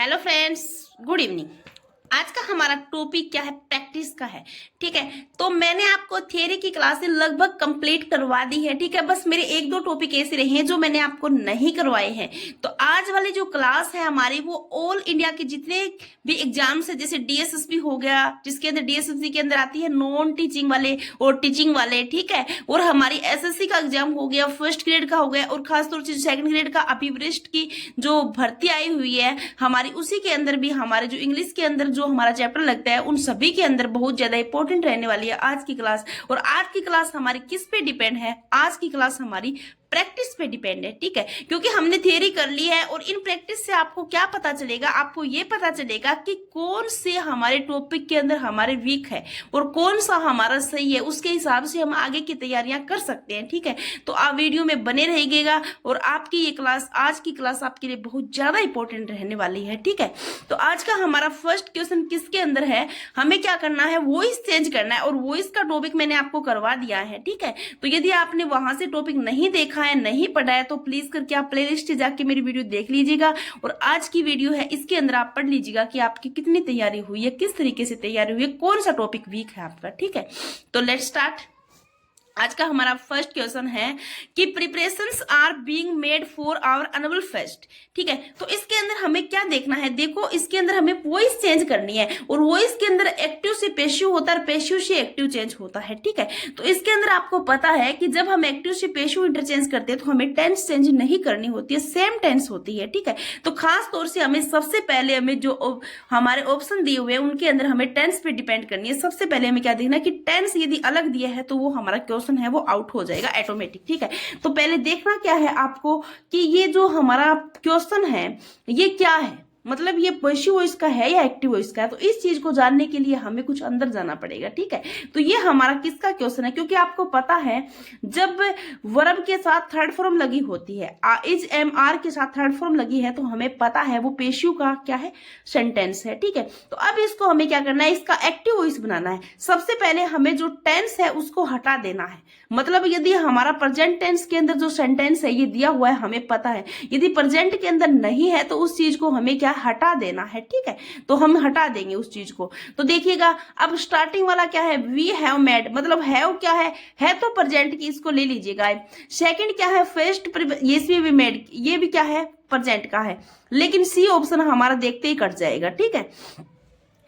Hello friends, good evening. आज का हमारा टॉपिक क्या है? प्रैक्टिस का है। ठीक है, तो मैंने आपको थियरी की क्लासेस लगभग कंप्लीट करवा दी है। ठीक है, बस मेरे एक दो टॉपिक ऐसे रहे हैं जो मैंने आपको नहीं करवाए हैं। तो आज वाली जो क्लास है हमारी, वो ऑल इंडिया के जितने भी एग्जाम्स है, जैसे डीएसएसबी हो गया, जिसके अंदर डीएसएसबी के अंदर आती है नॉन टीचिंग वाले और टीचिंग वाले। ठीक है, और हमारी एसएससी का एग्जाम हो गया, फर्स्ट ग्रेड का हो गया, और खासतौर से सेकंड ग्रेड का अभिवृष्ट की जो भर्ती आई हुई है हमारी, उसी के अंदर भी हमारे जो इंग्लिश के अंदर जो हमारा चैप्टर लगता है, उन सभी के अंदर बहुत ज्यादा इंपॉर्टेंट रहने वाली है आज की क्लास। और आज की क्लास हमारी किस पे डिपेंड है? आज की क्लास हमारी प्रैक्टिस पे डिपेंड है। ठीक है, क्योंकि हमने थियरी कर ली है, और इन प्रैक्टिस से आपको क्या पता चलेगा? आपको ये पता चलेगा कि कौन से हमारे टॉपिक के अंदर हमारे वीक है और कौन सा हमारा सही है। उसके हिसाब से हम आगे की तैयारियां कर सकते हैं। ठीक है, तो आप वीडियो में बने रहिएगा, और आपकी ये क्लास, आज की क्लास आपके लिए बहुत ज्यादा इंपॉर्टेंट रहने वाली है। ठीक है, तो आज का हमारा फर्स्ट क्वेश्चन किसके अंदर है? हमें क्या करना है? वॉइस चेंज करना है, और वॉइस का टॉपिक मैंने आपको करवा दिया है। ठीक है, तो यदि आपने वहां से टॉपिक नहीं देखा है, नहीं पढ़ा है, तो प्लीज करके आप प्लेलिस्ट से जाके मेरी वीडियो देख लीजिएगा, और आज की वीडियो है इसके अंदर आप पढ़ लीजिएगा कि आपकी कितनी तैयारी हुई है, किस तरीके से तैयारी हुई है, कौन सा टॉपिक वीक है आपका। ठीक है, तो लेट्स स्टार्ट। आज का हमारा फर्स्ट क्वेश्चन है कि preparations are being made for our annual fest. ठीक है, तो इसके अंदर हमें क्या देखना है? देखो, इसके अंदर हमें वॉइस चेंज करनी है, और वॉइस के अंदर एक्टिव से पेशिव होता है और पेशिव से एक्टिव चेंज होता है। ठीक है, तो इसके अंदर आपको पता है कि जब हम एक्टिव से पेशिव इंटरचेंज करते हैं तो हमें टेंस चेंज नहीं करनी होती है, सेम टेंस होती है। ठीक है, तो खास तौर से हमें सबसे पहले हमें जो हमारे ऑप्शन दिए हुए हैं उनके अंदर हमें टेंस पे डिपेंड करनी है। सबसे पहले हमें क्या देखना है कि टेंस यदि अलग दिया है तो वो हमारा क्वेश्चन है वो आउट हो जाएगा ऑटोमेटिक। ठीक है, तो पहले देखना क्या है आपको कि ये जो हमारा क्वेश्चन है ये क्या है, मतलब ये पैसिव वॉइस का है या एक्टिव वॉइस का है। तो इस चीज को जानने के लिए हमें कुछ अंदर जाना पड़ेगा। ठीक है, तो ये हमारा किसका क्वेश्चन है? क्योंकि आपको पता है जब वर्ब के साथ थर्ड फॉर्म लगी होती है, इज एम आर के साथ थर्ड फॉर्म लगी है, तो हमें पता है वो पेशिव का क्या है, सेंटेंस है। ठीक है, तो अब इसको हमें क्या करना है? इसका एक्टिव वॉइस बनाना है। सबसे पहले हमें जो टेंस है उसको हटा देना है। मतलब यदि हमारा प्रेजेंट टेंस के अंदर जो सेंटेंस है ये दिया हुआ है, हमें पता है, यदि प्रेजेंट के अंदर नहीं है तो उस चीज को हमें क्या हटा देना है। ठीक है, तो हम हटा देंगे उस चीज को। तो देखिएगा, अब स्टार्टिंग वाला क्या है? वी हैव मेड, मतलब हैव क्या है तो प्रेजेंट की, इसको ले लीजिएगा। सेकंड क्या है? फर्स्ट, ये भी मेड, ये भी क्या है? प्रेजेंट का है, लेकिन सी ऑप्शन हमारा देखते ही कट जाएगा। ठीक है,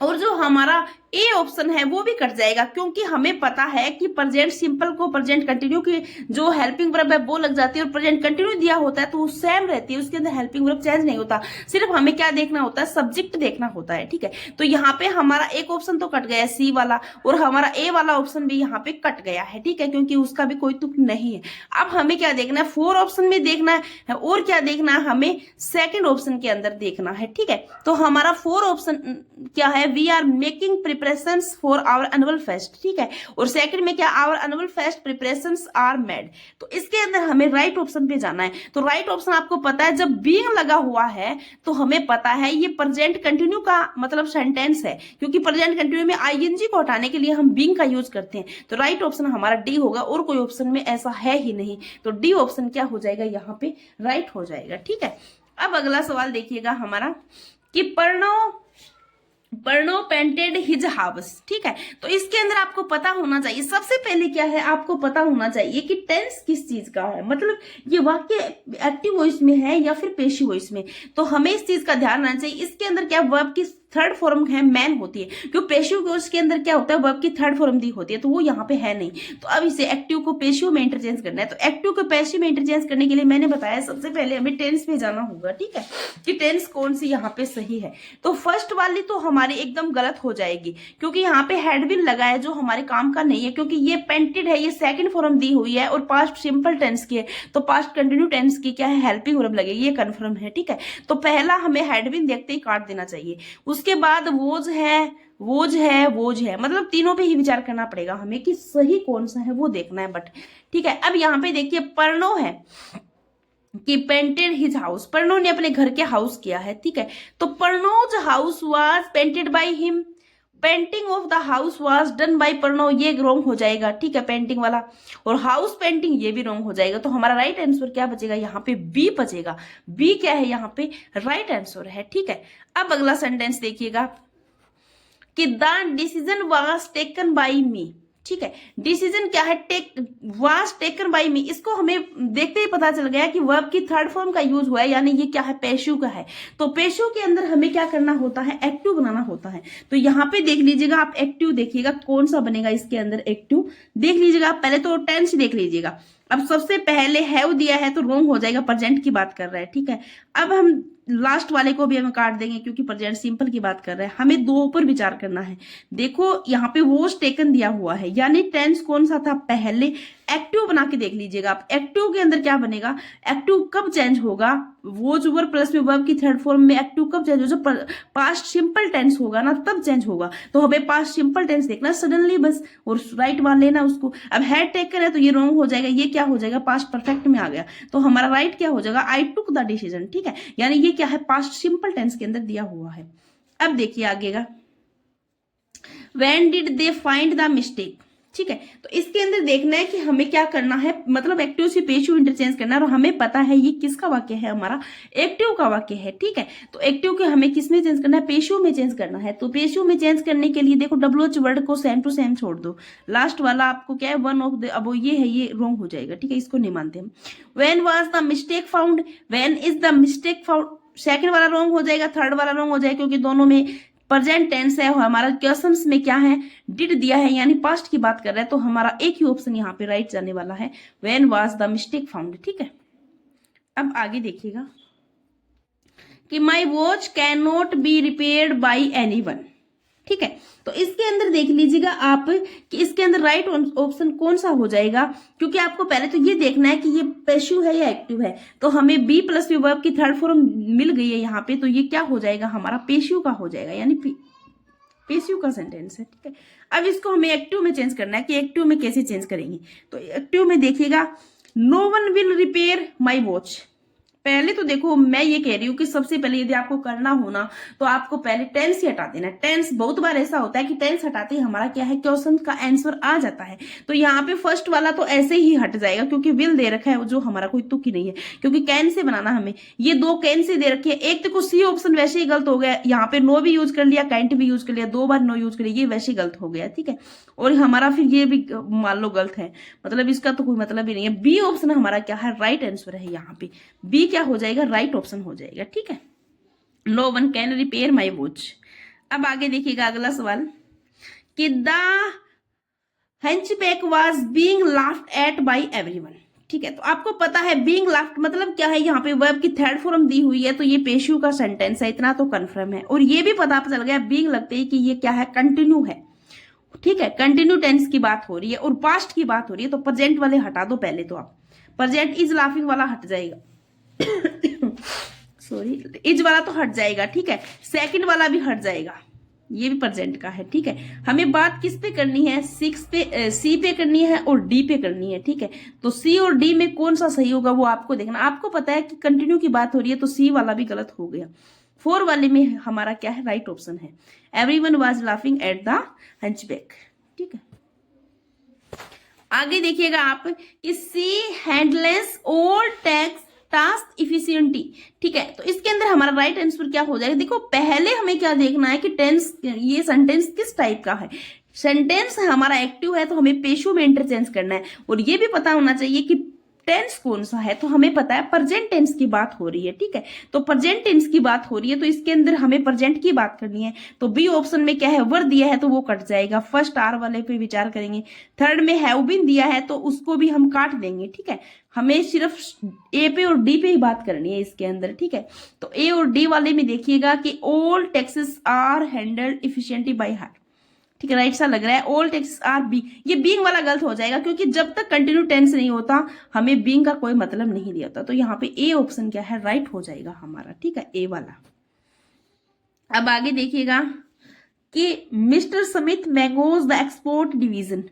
और जो हमारा ए ऑप्शन है वो भी कट जाएगा, क्योंकि हमें पता है कि प्रेजेंट सिंपल को प्रेजेंट कंटिन्यू की जो हेल्पिंग वर्ब है वो लग जाती है, और प्रेजेंट कंटिन्यू दिया होता है तो वो सेम रहती है, उसके अंदर हेल्पिंग वर्ब चेंज नहीं होता। सिर्फ हमें क्या देखना होता है? सब्जेक्ट देखना होता है। ठीक है, तो यहाँ पे हमारा एक ऑप्शन तो कट गया सी वाला, और हमारा ए वाला ऑप्शन भी यहाँ पे कट गया है। ठीक है, क्योंकि उसका भी कोई तुक नहीं है। अब हमें क्या देखना है? फोर ऑप्शन में देखना है, और क्या देखना है? हमें सेकेंड ऑप्शन के अंदर देखना है। ठीक है, तो हमारा फोर ऑप्शन क्या है? We are making preparations for our annual fest. ठीक है, और सेकंड में क्या? Our annual fest preparations are made. तो इसके अंदर हमें राइट ऑप्शन पे जाना है। तो राइट ऑप्शन आपको पता है, जब बीइंग लगा हुआ है तो हमें पता है ये प्रेजेंट कंटिन्यू का मतलब सेंटेंस है, क्योंकि प्रेजेंट कंटिन्यू में आईएनजी को हटाने के लिए हम बीइंग का यूज करते हैं। तो राइट ऑप्शन हमारा डी होगा, और कोई ऑप्शन में ऐसा है ही नहीं, तो डी ऑप्शन क्या हो जाएगा? यहाँ पे राइट हो जाएगा। ठीक है, अब अगला सवाल देखिएगा हमारा कि पर्नो पेंटेड हिज हाउस। ठीक है, तो इसके अंदर आपको पता होना चाहिए, सबसे पहले क्या है? आपको पता होना चाहिए कि टेंस किस चीज का है, मतलब ये वाक्य एक्टिव वॉइस में है या फिर पेशिव वॉइस में। तो हमें इस चीज का ध्यान रखना चाहिए। इसके अंदर क्या वर्ब की थर्ड फॉर्म है, मैन होती है, क्योंकि पेशिव वॉइस के अंदर क्या होता है? वर्ब की थर्ड फॉर्म दी होती है, तो वो यहाँ पे है नहीं। तो अब इसे एक्टिव को पेशिव में इंटरचेंज करना है। तो एक्टिव को पेशिव में इंटरचेंज करने के लिए मैंने बताया सबसे पहले हमें टेंस पे जाना होगा। ठीक है, कि टेंस कौन सी यहाँ पे सही है। तो फर्स्ट वाली तो हमारी एकदम गलत हो जाएगी, क्योंकि यहाँ पे हैड बीन लगा है जो हमारे काम का नहीं है, क्योंकि ये पेंटेड है, ये सेकंड फॉर्म दी हुई है, और पास्ट सिंपल टेंस की है, तो पास्ट कंटिन्यू टेंस की क्या है? हेल्पिंग वर्ब लगेगी, ये कंफर्म है। ठीक है, तो पहला हमें हैड बीन देखते ही काट देना चाहिए। उसके बाद वोज है, मतलब तीनों पे ही विचार करना पड़ेगा हमें कि सही कौन सा है वो देखना है। बट ठीक है, अब यहाँ पे देखिए पर्नो है कि पेंटेड हिज हाउस, पर्नो ने अपने घर के हाउस किया है। ठीक है, तो पर्नोज house was painted by him, painting of the house was done by Pranav, ये रॉन्ग हो जाएगा, ठीक है, पेंटिंग वाला। और हाउस पेंटिंग ये भी रॉन्ग हो जाएगा। तो हमारा राइट आंसर क्या बचेगा यहाँ पे? बी बचेगा। बी क्या है यहाँ पे? राइट आंसर है, ठीक है। अब अगला सेंटेंस देखिएगा कि the decision was taken by me, ठीक है। डिसीजन क्या है? Was taken by me. इसको हमें देखते ही पता चल गया कि वर्ब की थर्ड फॉर्म का यूज हुआ है, यानी ये क्या है? पेशु का है। तो पेशु के अंदर हमें क्या करना होता है? एक्टिव बनाना होता है। तो यहाँ पे देख लीजिएगा आप, एक्टिव देखिएगा कौन सा बनेगा इसके अंदर। एक्टिव देख लीजिएगा आप, पहले तो टेंस देख लीजिएगा। अब सबसे पहले हैव दिया है तो रॉन्ग हो जाएगा, प्रेजेंट की बात कर रहा है, ठीक है। अब हम लास्ट वाले को भी हम काट देंगे क्योंकि प्रेजेंट सिंपल की बात कर रहे हैं। हमें दो पर विचार करना है। देखो यहाँ पे वॉज टेकन दिया हुआ है, यानी टेंस कौन सा था? पहले। एक्टिव बना के देख लीजिएगा आप, एक्टिव के अंदर क्या बनेगा? एक्टिव कब चेंज होगा? वॉज वर्ब प्लस में वर्ब की थर्ड फॉर्म में एक्टिव कब चेंज होगा? जब पास्ट सिंपल टेंस होगा ना, तब चेंज होगा। तो हमें पास्ट सिंपल टेंस देखना सडनली बस, और राइट मान लेना उसको। अब हैड टेकन है तो ये रॉन्ग हो जाएगा, ये क्या हो जाएगा? पास्ट परफेक्ट में आ गया। तो हमारा राइट क्या हो जाएगा? आई टुक द डिसीजन, ठीक है। यानी ये क्या है? पास्ट सिंपल टेंस के अंदर दिया हुआ है। अब देखिए आगेगा, when did they find the mistake, ठीक है। तो इसके अंदर देखना है कि हमें क्या करना है, मतलब एक्टिव से पेशु इंटरचेंज करना है। और हमें पता है ये किसका वाक्य है? हमारा एक्टिव का वाक्य है, ठीक है। तो एक्टिव के हमें किस में चेंज करना है? पेशु में चेंज करना है। तो पेशु में चेंज करने के लिए देखो, डब्ल्यूएच वर्ड को सेम टू सेम छोड़ दो। लास्ट वाला आपको क्या है? वन ऑफ द, अब ये है, ये रॉन्ग हो जाएगा, ठीक है, इसको नहीं मानते हम। When was the mistake found, when is the mistake found, second वाला रॉन्ग हो जाएगा, थर्ड वाला रॉन्ग हो जाएगा, क्योंकि दोनों में प्रेजेंट टेंस है। हमारा क्वेश्चंस में क्या है? डिड दिया है, यानी पास्ट की बात कर रहा है। तो हमारा एक ही ऑप्शन यहाँ पे राइट जाने वाला है, when was the mistake found, ठीक है। अब आगे देखिएगा कि my watch can not be repaired by anyone, ठीक है। तो इसके अंदर देख लीजिएगा आप कि इसके अंदर राइट ऑप्शन कौन सा हो जाएगा, क्योंकि आपको पहले तो ये देखना है कि ये पेशु है या एक्टिव है। तो हमें बी प्लस में वर्ब की थर्ड फॉर्म मिल गई है यहाँ पे, तो ये क्या हो जाएगा? हमारा पेशु का हो जाएगा, यानी पेशु का सेंटेंस है, ठीक है। अब इसको हमें एक्टिव में चेंज करना है कि एक्टिव में कैसे चेंज करेंगे। तो एक्टिव में देखिएगा, no one will repair my watch. पहले तो देखो, मैं ये कह रही हूँ कि सबसे पहले यदि आपको करना हो ना, तो आपको पहले टेंस ही हटा देना। टेंस बहुत बार ऐसा होता है कि टेंस हटाते ही हमारा क्या है? क्वेश्चन का आंसर आ जाता है। तो यहाँ पे फर्स्ट वाला तो ऐसे ही हट जाएगा, क्योंकि विल दे रखा है, जो हमारा कोई तुक ही नहीं है, क्योंकि कैन से बनाना हमें। ये दो कैन से दे रखे हैं। एक देखो सी ऑप्शन वैसे ही गलत हो गया, यहाँ पे नो भी यूज कर लिया, कैंट भी यूज कर लिया, दो बार नो यूज कर लिया, ये वैसे ही गलत हो गया, ठीक है। और हमारा फिर ये भी मान लो गलत है, मतलब इसका तो कोई मतलब ही नहीं है। बी ऑप्शन हमारा क्या है? राइट आंसर है। यहाँ पे बी क्या हो जाएगा? राइट ऑप्शन हो जाएगा, ठीक है। No one can repair my watch. अब आगे देखिएगा अगला सवाल कि the hunchback was being laughed at by everyone, ठीक है। तो आपको पता है बीइंग लाफ्ड मतलब क्या है? यहाँ पे वर्ब की थर्ड फॉर्म दी हुई है, तो ये पेशु का सेंटेंस है, इतना तो कंफर्म है। और ये भी पता चल गया बीइंग लगते ही कि ये क्या है? कंटिन्यू है, ठीक है। कंटिन्यू टेंस की बात हो रही है और पास्ट की बात हो रही है। तो प्रेजेंट वाले हटा दो पहले, तो आप प्रेजेंट इज लाफिंग वाला हट जाएगा सॉरी, इज वाला तो हट जाएगा, ठीक है। सेकंड वाला भी हट जाएगा, ये भी प्रेजेंट का है, ठीक है। हमें बात किस पे करनी है? सी पे करनी है और डी पे करनी है, ठीक है। तो सी और डी में कौन सा सही होगा वो आपको देखना। आपको पता है कि कंटिन्यू की बात हो रही है, तो सी वाला भी गलत हो गया। 4 वाले में हमारा क्या है? राइट ऑप्शन है, everyone was laughing at the hunchback, ठीक है। आगे देखिएगा आप कि सी हैंडलेस ऑल टास्क इफिशिएंटली, ठीक है। तो इसके अंदर हमारा राइट आंसर क्या हो जाएगा? देखो पहले हमें क्या देखना है कि टेंस, ये सेंटेंस किस टाइप का है। सेंटेंस हमारा एक्टिव है तो हमें पेशु में इंटरचेंज करना है, और ये भी पता होना चाहिए कि टेंस कौन सा है। तो हमें पता है प्रेजेंट टेंस की बात हो रही है, ठीक है। तो प्रेजेंट टेंस की बात हो रही है, तो इसके अंदर हमें प्रेजेंट की बात करनी है। तो बी ऑप्शन में क्या है? वर दिया है तो वो कट जाएगा। फर्स्ट आर वाले पे विचार करेंगे। थर्ड में हैव बीन दिया है तो उसको भी हम काट देंगे, ठीक है। हमें सिर्फ ए पे और डी पे ही बात करनी है इसके अंदर, ठीक है। तो ए और डी वाले में देखिएगा कि all taxes are handled efficiently by her, ठीक है। राइट सा लग रहा है। ऑल टैक्सेस आर बी, ये बीइंग वाला गलत हो जाएगा, क्योंकि जब तक कंटिन्यू टेंस नहीं होता हमें बीइंग का कोई मतलब नहीं दिया होता। तो यहाँ पे ए ऑप्शन क्या है? राइट हो जाएगा हमारा, ठीक है, ए वाला। अब आगे देखिएगा कि mister Smith mangoes the export division,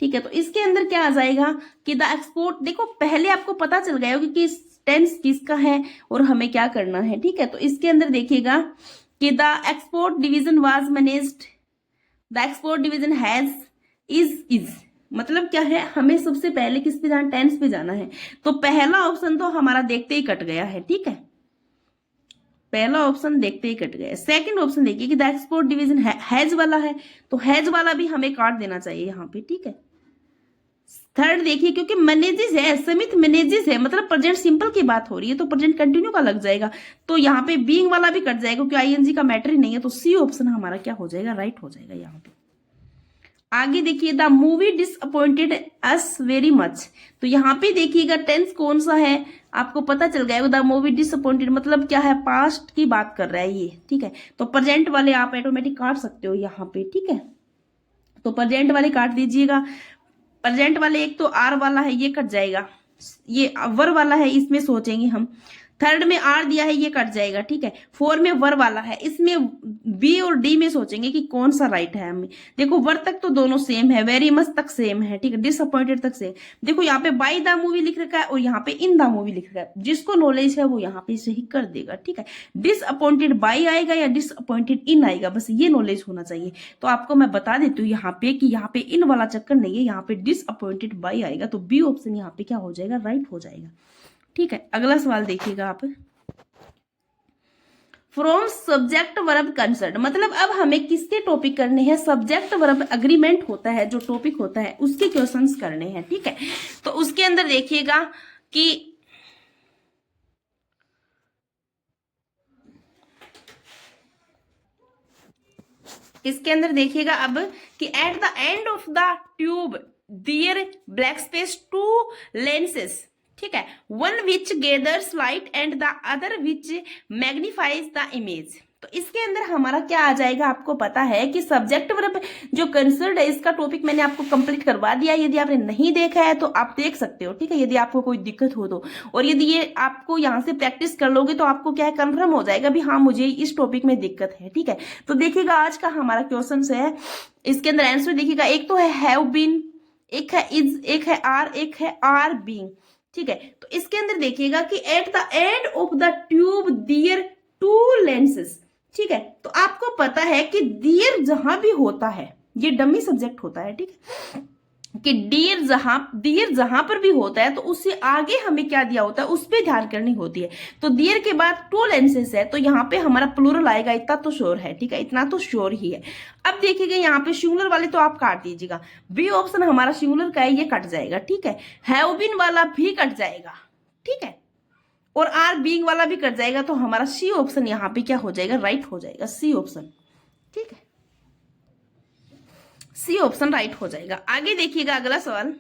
ठीक है। तो इसके अंदर क्या आ जाएगा कि द एक्सपोर्ट, देखो पहले आपको पता चल गया होगा कि टेंस किसका है और हमें क्या करना है, ठीक है। तो इसके अंदर देखिएगा कि the export division was managed the export division has is मतलब क्या है, हमें सबसे पहले किस पे जाना, टेंस पे जाना है। तो पहला ऑप्शन तो हमारा देखते ही कट गया है, ठीक है, पहला ऑप्शन देखते ही कट गया। सेकंड ऑप्शन देखिए कि द एक्सपोर्ट डिवीजन हैज वाला है, तो हैज वाला भी हमें काट देना चाहिए यहाँ पे, ठीक है। थर्ड देखिए क्योंकि मैनेजेस है, समित मैनेजेस है, मतलब प्रेजेंट सिंपल की बात हो रही है तो प्रेजेंट कंटिन्यू का लग जाएगा, तो यहाँ पे बीइंग वाला भी कट जाएगा क्योंकि आईएनजी का मैटर ही नहीं है। तो सी ऑप्शन हमारा क्या हो जाएगा, राइट हो जाएगा यहाँ पे। आगे देखिए the movie disappointed us very much, तो यहाँ पे देखिएगा टेंस कौन सा है आपको पता चल गया। द मूवी डिसअपॉइंटेड मतलब क्या है, पास्ट की बात कर रहा है ये, ठीक है। तो प्रेजेंट वाले आप ऑटोमेटिक काट सकते हो यहाँ पे, ठीक है। तो प्रेजेंट वाले काट दीजिएगा। प्रेजेंट वाले एक तो आर वाला है ये कट जाएगा, ये वर वाला है इसमें सोचेंगे हम। थर्ड में आर दिया है ये कट जाएगा, ठीक है। फोर में वर वाला है, इसमें बी और डी में सोचेंगे कि कौन सा राइट है हमें। देखो वर तक तो दोनों सेम है, वेरी मच तक सेम है, ठीक है, डिसअपॉइंटेड तक सेम। देखो यहाँ पे बाय द मूवी लिख रखा है और यहाँ पे इन द मूवी लिख रखा है, जिसको नॉलेज है वो यहाँ पे सही कर देगा, ठीक है। डिसअपॉइंटेड बाय आएगा या डिसअपॉइंटेड इन आएगा, बस ये नॉलेज होना चाहिए। तो आपको मैं बता देती हूँ यहाँ पे कि यहाँ पे इन वाला चक्कर नहीं है, यहाँ पे डिसअपॉइंटेड बाय आएगा, तो बी ऑप्शन यहाँ पे क्या हो जाएगा, राइट हो जाएगा, ठीक है। अगला सवाल देखिएगा आप, फ्रॉम सब्जेक्ट वर्ब कंसर्न, मतलब अब हमें किसके टॉपिक करने हैं, सब्जेक्ट वर्ब अग्रीमेंट होता है जो टॉपिक होता है उसके क्वेश्चंस करने हैं, ठीक है। तो उसके अंदर देखिएगा कि इसके अंदर देखिएगा अब कि at the end of the tube there black space two lenses, ठीक है, one which gathers light and the other which magnifies the image. तो इसके अंदर हमारा क्या आ जाएगा, आपको पता है कि सब्जेक्ट वर्ब जो कंसर्न्ड है इसका टॉपिक मैंने आपको कंप्लीट करवा दिया। यदि आपने नहीं देखा है तो आप देख सकते हो, ठीक है, यदि आपको कोई दिक्कत हो तो। और यदि ये आपको यहाँ से प्रैक्टिस कर लोगे तो आपको क्या है, कंफर्म हो जाएगा भी हाँ मुझे इस टॉपिक में दिक्कत है, ठीक है। तो देखिएगा आज का हमारा क्वेश्चन है, इसके अंदर आंसर देखिएगा, एक तो है हैव बीन, एक है इज, एक है आर, एक है आर बीइंग, ठीक है। तो इसके अंदर देखिएगा कि at the end of the tube there two lenses, ठीक है। तो आपको पता है कि डियर जहां भी होता है ये डमी सब्जेक्ट होता है, ठीक है, कि डियर जहां पर भी होता है तो उससे आगे हमें क्या दिया होता है उस पर ध्यान करनी होती है। तो डियर के बाद टू लेंसेस है तो यहाँ पे हमारा प्लूरल आएगा, इतना तो श्योर है, ठीक है, इतना तो श्योर ही है। अब देखिएगा यहाँ पे सिंगुलर वाले तो आप काट दीजिएगा, बी ऑप्शन हमारा सिंगुलर का है ये कट जाएगा, ठीक है। हैव बीन वाला भी कट जाएगा, ठीक है, और आर बीइंग वाला भी कट जाएगा, तो हमारा सी ऑप्शन यहाँ पे क्या हो जाएगा, राइट हो जाएगा, सी ऑप्शन, ठीक है, सी ऑप्शन राइट हो जाएगा। आगे देखिएगा अगला सवाल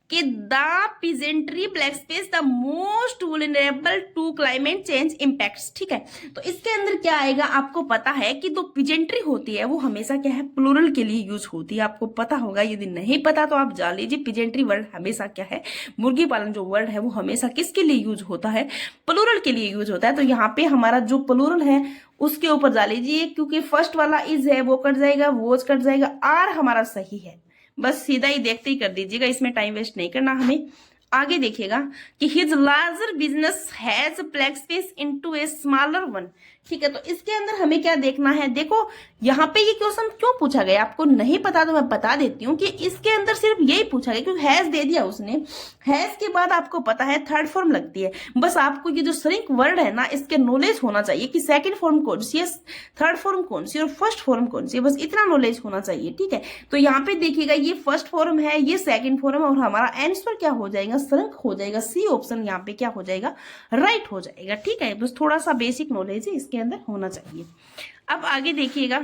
कि the peasantry black space the most vulnerable to climate change impacts, ठीक है। तो इसके अंदर क्या आएगा, आपको पता है कि जो पीजेंट्री होती है वो हमेशा क्या है, प्लूरल के लिए यूज होती है, आपको पता होगा। यदि नहीं पता तो आप जान लीजिए, पीजेंट्री वर्ड हमेशा क्या है, मुर्गी पालन जो वर्ड है वो हमेशा किसके लिए यूज होता है, प्लूरल के लिए यूज होता है। तो यहाँ पे हमारा जो प्लूरल है उसके ऊपर जा लीजिए, क्योंकि फर्स्ट वाला इज है वो कट जाएगा, वोज कट जाएगा, आर हमारा सही है, बस सीधा ही देखते ही कर दीजिएगा, इसमें टाइम वेस्ट नहीं करना हमें। आगे देखिएगा कि his larger business has black space into a smaller one, ठीक है। तो इसके अंदर हमें क्या देखना है, देखो यहाँ पे ये क्वेश्चन क्यों पूछा गया, आपको नहीं पता तो मैं बता देती हूँ कि इसके अंदर सिर्फ यही पूछा गया क्योंकि हैज दे दिया उसने, हैज के बाद आपको पता है थर्ड फॉर्म लगती है। बस आपको ये जो श्रिंक वर्ड है ना इसके नॉलेज होना चाहिए कि सेकंड फॉर्म कौन सी है, थर्ड फॉर्म कौन सी और फर्स्ट फॉर्म कौन सी है, बस इतना नॉलेज होना चाहिए, ठीक है। तो यहाँ पे देखिएगा ये फर्स्ट फॉर्म है, ये सेकंड फॉर्म है, और हमारा आंसर क्या हो जाएगा, श्रिंक हो जाएगा, सी ऑप्शन यहाँ पे क्या हो जाएगा, राइट हो जाएगा, ठीक है। बस थोड़ा सा बेसिक नॉलेज है इसके अंदर होना चाहिए। अब आगे देखिएगा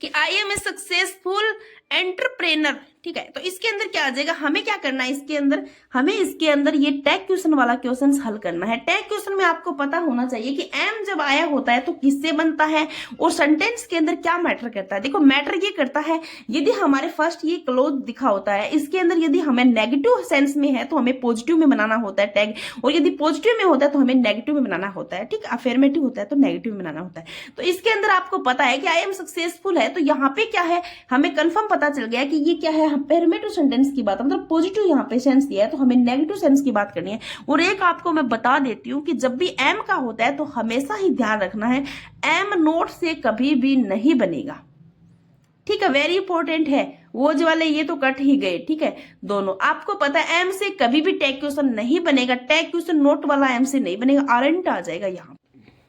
कि I am a successful entrepreneur, ठीक है। तो इसके अंदर क्या आ जाएगा, हमें क्या करना है इसके अंदर, हमें इसके अंदर ये टैग क्वेश्चन वाला क्वेश्चन हल करना है। टैग क्वेश्चन में आपको पता होना चाहिए कि एम जब आया होता है तो किससे बनता है और सेंटेंस के अंदर क्या मैटर करता है। देखो मैटर ये करता है, यदि हमारे फर्स्ट ये क्लोज दिखा होता है, इसके अंदर यदि हमें नेगेटिव सेंस में है तो हमें पॉजिटिव में बनाना होता है टैग, और यदि पॉजिटिव में होता है तो हमें नेगेटिव में बनाना होता है, ठीक, अफर्मेटिव होता है तो नेगेटिव में बनाना होता है। तो इसके अंदर आपको पता है कि आई एम सक्सेसफुल है, तो यहाँ पे क्या है, हमें कंफर्म पता चल गया कि ये क्या है, अफर्मेटिव सेंटेंस की बात, मतलब पॉजिटिव यहाँ पे सेंस दिया है तो हमें नेगेटिव सेंस की बात करनी है। और एक आपको मैं बता देती हूँ कि जब भी एम का होता है तो हमेशा ही ध्यान रखना है एम नोट से कभी भी नहीं बनेगा, ठीक है, वेरी इंपॉर्टेंट है। वो जो वाले ये तो कट ही गए, ठीक है। दोनों आपको पता है एम से कभी भी टैग क्वेश्चन नहीं बनेगा, टैग क्वेश्चन नोट वाला एम से नहीं बनेगा, आरंट आ जाएगा यहाँ।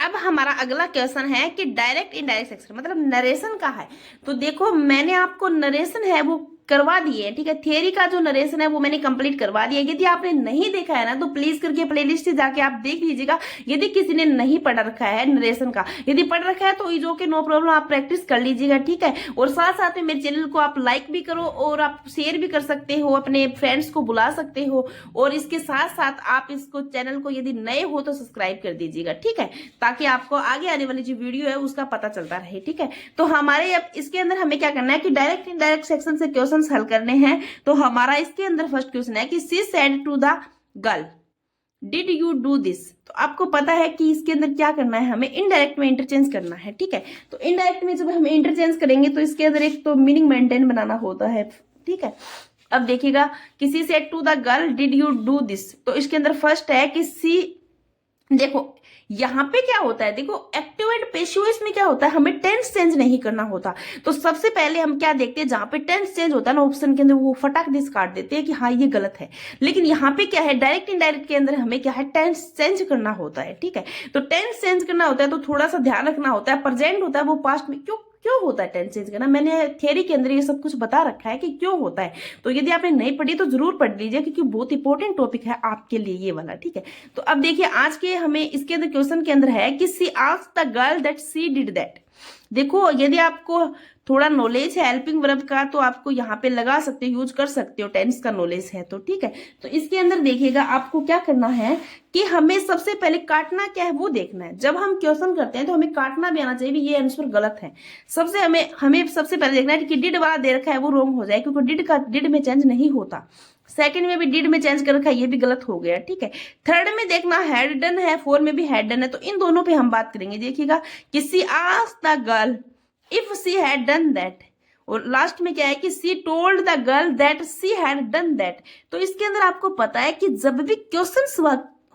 अब हमारा अगला क्वेश्चन है कि डायरेक्ट इनडायरेक्ट सेक्शन मतलब नरेशन का है। तो देखो मैंने आपको नरेशन है वो करवा दिए है, ठीक है। थियरी का जो नरेशन है वो मैंने कंप्लीट करवा दिया। यदि आपने नहीं देखा है ना तो प्लीज करके प्लेलिस्ट से जाके आप देख लीजिएगा। यदि किसी ने नहीं पढ़ा रखा है नरेशन का, यदि पढ़ रखा है तो इज ओके, नो प्रॉब्लम, आप प्रैक्टिस कर लीजिएगा, ठीक है। और साथ साथ में मेरे चैनल को आप लाइक भी करो और आप शेयर भी कर सकते हो, अपने फ्रेंड्स को बुला सकते हो। और इसके साथ साथ आप इसको चैनल को यदि नए हो तो सब्सक्राइब कर दीजिएगा, ठीक है, ताकि आपको आगे आने वाली जो वीडियो है उसका पता चलता रहे, ठीक है। तो हमारे अब इसके अंदर हमें क्या करना है कि डायरेक्ट इनडायरेक्ट सेक्शन से क्वेश्चन हल करने हैं। तो हमारा इसके अंदर फर्स्ट क्वेश्चन है कि she said to the girl did you do this. तो आपको पता है कि इसके अंदर क्या करना है, हमें इनडायरेक्ट में इंटरचेंज करना है, ठीक है। तो इनडायरेक्ट में जब हम इंटरचेंज करेंगे तो इसके अंदर एक तो मीनिंग मेंटेन बनाना होता है, ठीक है। अब देखिएगा कि she said to the girl did you do this. तो इसके अंदर फर्स्ट है कि सी, देखो यहाँ पे क्या होता है, देखो एक्टिव एंड पेसिव इसमें क्या होता है, हमें टेंस चेंज नहीं करना होता। तो सबसे पहले हम क्या देखते हैं, जहां पे टेंस चेंज होता है ना ऑप्शन के अंदर, वो फटाक दिस काट देते हैं कि हाँ ये गलत है। लेकिन यहाँ पे क्या है, डायरेक्ट इनडायरेक्ट के अंदर हमें क्या है, टेंस चेंज करना होता है, ठीक है। तो टेंस चेंज करना होता है तो थोड़ा सा ध्यान रखना होता है। प्रेजेंट होता है वो पास्ट में क्यों होता है टेंस चेंज करना, मैंने थियरी के अंदर ये सब कुछ बता रखा है कि क्यों होता है। तो यदि आपने नहीं पढ़ी तो जरूर पढ़ लीजिए क्योंकि बहुत इंपॉर्टेंट टॉपिक है आपके लिए ये वाला, ठीक है। तो अब देखिए आज के हमें इसके अंदर क्वेश्चन के अंदर है कि she asked the girl that she did that. देखो यदि आपको थोड़ा नॉलेज है हेल्पिंग वर्ब का तो आपको यहाँ पे लगा सकते हो, यूज कर सकते हो, टेंस का नॉलेज है तो, ठीक है। तो इसके अंदर देखिएगा आपको क्या करना है कि हमें सबसे पहले काटना क्या है वो देखना है। जब हम क्वेश्चन करते हैं तो हमें काटना भी आना चाहिए, ये आंसर गलत है। हमें सबसे पहले देखना है कि डिड वाला दे रखा है वो रॉन्ग हो जाए, क्योंकि डिड में चेंज नहीं होता। सेकंड में भी डिड में चेंज कर रखा है, ये भी गलत हो गया, ठीक है। थर्ड में देखना हैड डन है, फोर में भी हैड डन है। तो इन दोनों पे हम बात करेंगे। देखिएगा कि she asked the girl if she had done that, और लास्ट में क्या है कि she told the girl that she had done that. तो इसके अंदर आपको पता है कि जब भी क्वेश्चंस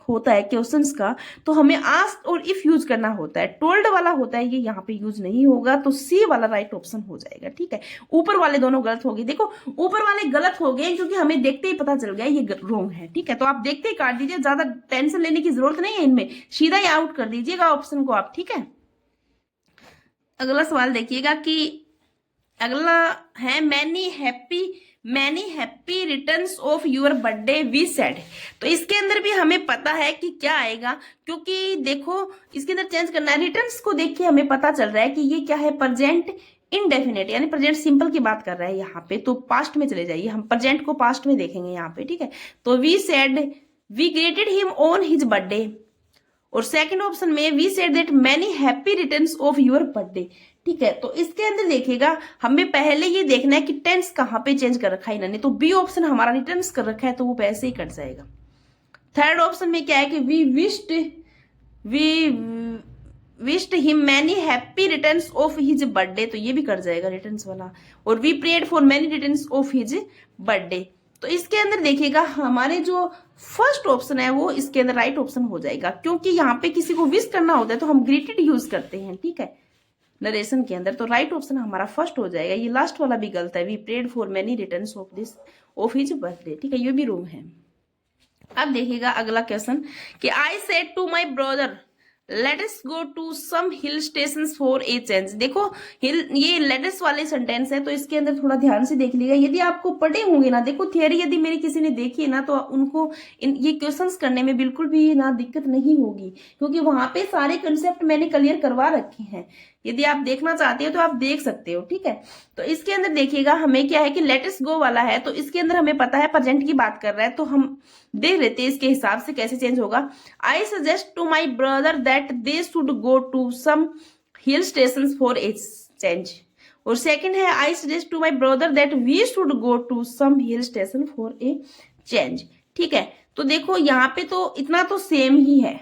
होता है क्वेश्चंस का तो हमें आस्क्ड और इफ यूज करना होता है। टोल्ड वाला होता है ये यहाँ पे यूज नहीं होगा, तो सी वाला राइट ऑप्शन हो जाएगा, ठीक है। ऊपर वाले दोनों गलत हो गए। देखो ऊपर वाले गलत हो गए क्योंकि हमें देखते ही पता चल गया ये रॉन्ग है, ठीक है। तो आप देखते ही काट दीजिए, ज्यादा टेंशन लेने की जरूरत नहीं है इनमें, सीधा ही आउट कर दीजिएगा ऑप्शन को आप, ठीक है। अगला सवाल देखिएगा कि अगला है many happy returns of your birthday we said. तो इसके अंदर भी हमें पता है कि क्या आएगा, क्योंकि देखो इसके अंदर चेंज करना है। रिटर्न्स को देख के हमें पता चल रहा है कि ये क्या है, प्रेजेंट इनडेफिनेट यानी प्रेजेंट सिंपल की बात कर रहा है यहाँ पे। तो पास्ट में चले जाइए, हम प्रेजेंट को पास्ट में देखेंगे यहाँ पे, ठीक है। तो we said we greeted him on his birthday, और सेकंड ऑप्शन में we said that many happy returns of your birthday, ठीक है। तो इसके अंदर देखिएगा हमें पहले ये देखना है कि टेंस कहाँ पे चेंज कर रखा है इन्होंने। तो बी ऑप्शन हमारा रिटर्न्स कर रखा है तो वो पैसे ही कट जाएगा। थर्ड ऑप्शन में क्या है कि we wished him many happy returns of his birthday, तो ये भी कट जाएगा रिटर्न्स वाला। और we prayed for many returns of his birthday. तो इसके अंदर देखिएगा हमारे जो फर्स्ट ऑप्शन है वो इसके अंदर राइट ऑप्शन हो जाएगा, क्योंकि यहाँ पे किसी को विश करना होता है तो हम ग्रेटेड यूज करते हैं, ठीक है, नरेशन के अंदर। तो राइट ऑप्शन हमारा फर्स्ट हो जाएगा। ये लास्ट वाला भी गलत है, we prayed for many returns of his birthday, ठीक है, ये भी रॉन्ग है। अब देखिएगा अगला क्वेश्चन कि I said to my brother let us go to some hill station for a change. देखो ये लेटेस्ट वाले सेंटेंस है तो इसके अंदर थोड़ा ध्यान से देख लीजिएगा। यदि आपको पढ़े होंगे ना, देखो थियरी यदि मेरी किसी ने देखी है ना तो उनको ये क्वेश्चंस करने में बिल्कुल भी ना दिक्कत नहीं होगी, क्योंकि वहां पे सारे कंसेप्ट मैंने क्लियर करवा रखे हैं। यदि आप देखना चाहते हो तो आप देख सकते हो, ठीक है। तो इसके अंदर देखिएगा हमें क्या है कि लेट अस गो वाला है तो इसके अंदर हमें पता है प्रेजेंट की बात कर रहा है, तो हम देख लेते हैं इसके हिसाब से कैसे चेंज होगा। I suggest to my brother that they should go to some hill station for a change, और सेकंड है I suggest to my brother that we should go to some hill station for a change, ठीक है। तो देखो यहाँ पे तो इतना तो सेम ही है,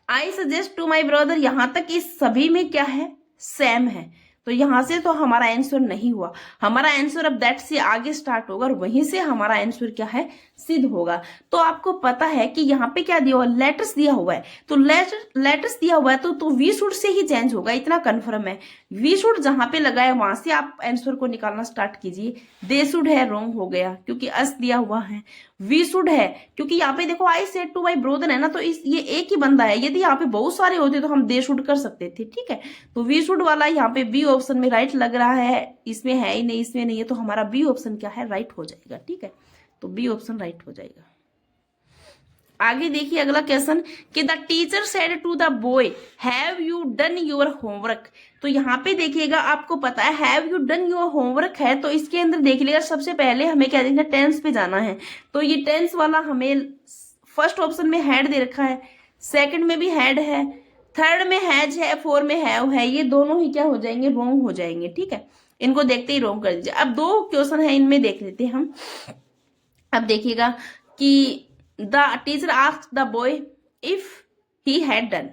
I suggest to my brother, यहां तक इस सभी में क्या है, सेम है। तो यहां से तो हमारा आंसर नहीं हुआ, हमारा आंसर अब दैट से आगे स्टार्ट होगा और वहीं से हमारा आंसर क्या है, सिद्ध होगा। तो आपको पता है कि यहाँ पे क्या दिया हुआ, लेटर्स दिया हुआ है, तो लेटर्स दिया हुआ है तो we should say he change होगा, इतना कंफर्म है, वी शुड जहां पे लगा है वहां से आप आंसर को निकालना स्टार्ट कीजिए। दे शुड है, रॉन्ग हो गया क्योंकि अस दिया हुआ है। वी शुड है क्योंकि यहाँ पे देखो I said to my brother है ना, तो इस ये एक ही बंदा है। यदि यहाँ पे बहुत सारे होते तो हम दे शुड कर सकते थे, ठीक है। तो वी शुड वाला यहाँ पे बी ऑप्शन में राइट लग रहा है, इसमें है ही नहीं, इसमें नहीं है, तो हमारा बी ऑप्शन क्या है, राइट हो जाएगा, ठीक है। तो बी ऑप्शन राइट हो जाएगा। आगे देखिए अगला क्वेश्चन कि the teacher said to the boy have you done your homework. तो यहाँ पे देखिएगा, आपको पता है have you done your homework है, तो इसके अंदर देख लीजिएगा सबसे पहले हमें क्या देखना, टेंस पे जाना है। तो ये टेंस वाला हमें फर्स्ट ऑप्शन में हैड दे रखा है, सेकंड में भी हैड है, थर्ड में हैज है, फोर में हैव है। ये दोनों ही क्या हो जाएंगे, रॉन्ग हो जाएंगे, ठीक है। इनको देखते ही रॉन्ग कर दीजिए। अब दो क्वेश्चन है, इनमें देख लेते हैं हम। अब देखिएगा कि the teacher asked the boy if he had done,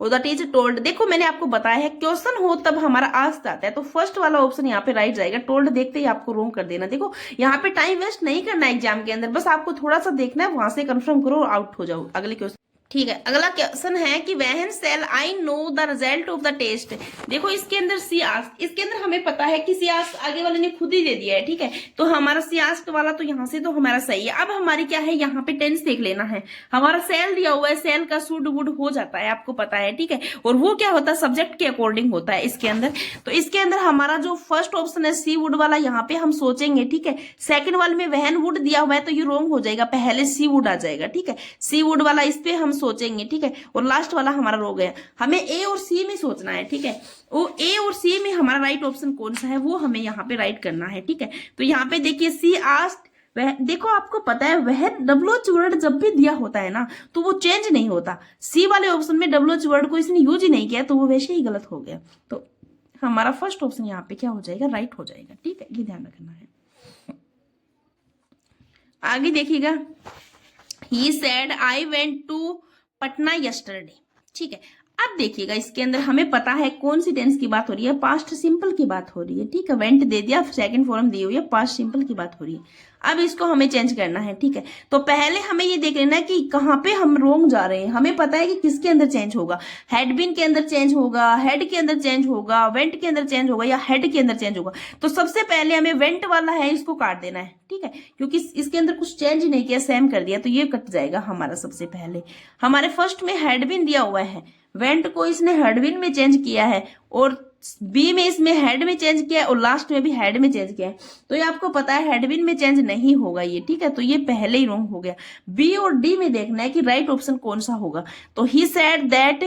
और द टीचर टोल्ड। देखो मैंने आपको बताया है क्वेश्चन हो तब हमारा आस्क्ड आता है, तो फर्स्ट वाला ऑप्शन यहाँ पे राइट जाएगा। टोल्ड देखते ही आपको रॉन्ग कर देना। देखो यहाँ पे टाइम वेस्ट नहीं करना है एग्जाम के अंदर, बस आपको थोड़ा सा देखना है, वहां से कंफर्म करो और आउट हो जाओ। अगले क्वेश्चन, ठीक है। अगला क्वेश्चन है कि when shall I know the result of the test. देखो इसके अंदर सी आस्क, इसके अंदर हमें पता है कि सी आस्क आगे वाले ने खुद ही दे दिया है, ठीक है। तो हमारा सी आस्क वाला तो यहाँ से तो हमारा सही है। अब हमारी क्या है, यहाँ पे टेंस देख लेना है। हमारा सेल दिया हुआ है, सेल का शुड वुड हो जाता है, आपको पता है, ठीक है। और वो क्या होता है, सब्जेक्ट के अकॉर्डिंग होता है इसके अंदर। तो इसके अंदर हमारा जो फर्स्ट ऑप्शन है सी वुड वाला, यहाँ पे हम सोचेंगे, ठीक है। सेकंड वाले में वहन वुड दिया हुआ है तो ये रॉन्ग हो जाएगा, पहले सी वुड आ जाएगा, ठीक है। सी वुड वाला इस पे हम सोचेंगे, ठीक है। और लास्ट वाला हमारा रो गया। हमें ए और सी में सोचना है, ठीक है। वो ए और सी में हमारा राइट ऑप्शन कौन सा है वो हमें यहाँ पे राइट करना है, ठीक है। तो यहाँ पे देखिए सी आस्क्ड, वह देखो आपको पता है वह डब्ल्यूएच वर्ड जब भी दिया होता है ना तो वो चेंज नहीं होता। सी वाले ऑप्शन में डब्ल्यूएच वर्ड को इसने यूज ही नहीं किया तो वो वैसे ही गलत हो गया। तो हमारा फर्स्ट ऑप्शन यहाँ पे क्या हो जाएगा, राइट हो जाएगा, ठीक है। ये ध्यान रखना है। आगे देखिएगा, he said I went to Patna yesterday, ठीक है। अब देखिएगा इसके अंदर हमें पता है कौन सी टेंस की बात हो रही है, पास्ट सिंपल की बात हो रही है, ठीक है। वेंट दे दिया, सेकंड फॉर्म दी हुई है, पास्ट सिंपल की बात हो रही है। अब इसको हमें चेंज करना है, ठीक है। तो पहले हमें ये देख लेना है कि कहाँ पे हम रोंग जा रहे हैं। हमें पता है कि किसके अंदर चेंज होगा, हैड बीन के अंदर चेंज होगा, हेड के अंदर चेंज होगा, वेंट के अंदर चेंज होगा, या हेड के अंदर चेंज होगा। तो सबसे पहले हमें वेंट वाला है इसको काट देना है, ठीक है, क्योंकि इसके अंदर कुछ चेंज नहीं किया, सेम कर दिया, तो ये कट जाएगा हमारा। सबसे पहले हमारे फर्स्ट में हैड बीन दिया हुआ है, वेंट को इसने हेड बीन में चेंज किया है, और बी में इसमें हेड में चेंज किया है, और लास्ट में भी हेड में चेंज किया है। तो ये आपको पता है हेड बीन में चेंज नहीं होगा ये, ठीक है। तो ये पहले ही रॉन्ग हो गया। बी और डी में देखना है कि राइट ऑप्शन कौन सा होगा। तो he said that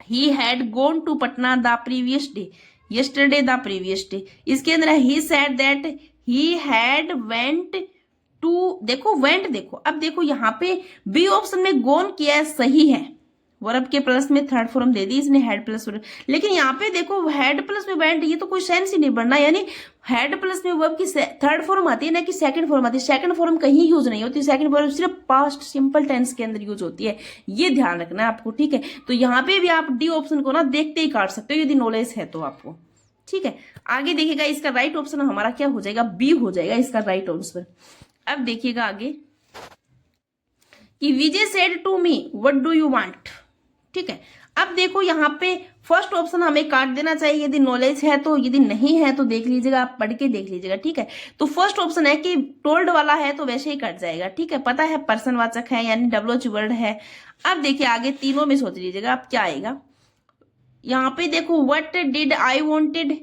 he had gone to Patna the previous day, yesterday the previous day. इसके अंदर he said that he had went to, देखो वेंट, देखो अब देखो यहाँ पे बी ऑप्शन में गोन किया है, सही है। वर्ब के प्लस में थर्ड फॉर्म दे दी इसने, हेड प्लस, लेकिन यहाँ पे देखो हेड प्लस में वेंट, ये तो कोई सेंस ही नहीं बनना। यानी हेड प्लस में वर्ब की थर्ड फॉर्म आती है ना कि सेकंड फॉर्म आती है। सेकंड फॉर्म कहीं यूज नहीं होती, सेकंड फॉर्म सिर्फ पास्ट सिंपल टेंस के अंदर यूज होती है। ये ध्यान रखना है आपको, ठीक है। तो यहाँ पे भी आप डी ऑप्शन को ना देखते ही काट सकते हो यदि नॉलेज है तो आपको, ठीक है। आगे देखिएगा इसका राइट ऑप्शन हमारा क्या हो जाएगा, बी हो जाएगा इसका राइट ऑप्शन। अब देखिएगा आगे कि Vijay said to me what do you want, ठीक है। अब देखो यहाँ पे फर्स्ट ऑप्शन हमें काट देना चाहिए यदि नॉलेज है तो, यदि नहीं है तो देख लीजिएगा, आप पढ़ के देख लीजिएगा, ठीक है। तो फर्स्ट ऑप्शन है कि टोल्ड वाला है तो वैसे ही कट जाएगा, ठीक है। पता है पर्सन वाचक है यानी डब्ल्यूएच वर्ड है। अब देखिए आगे तीनों में सोच लीजिएगा अब क्या आएगा। यहाँ पे देखो व्हाट डिड आई वांटेड,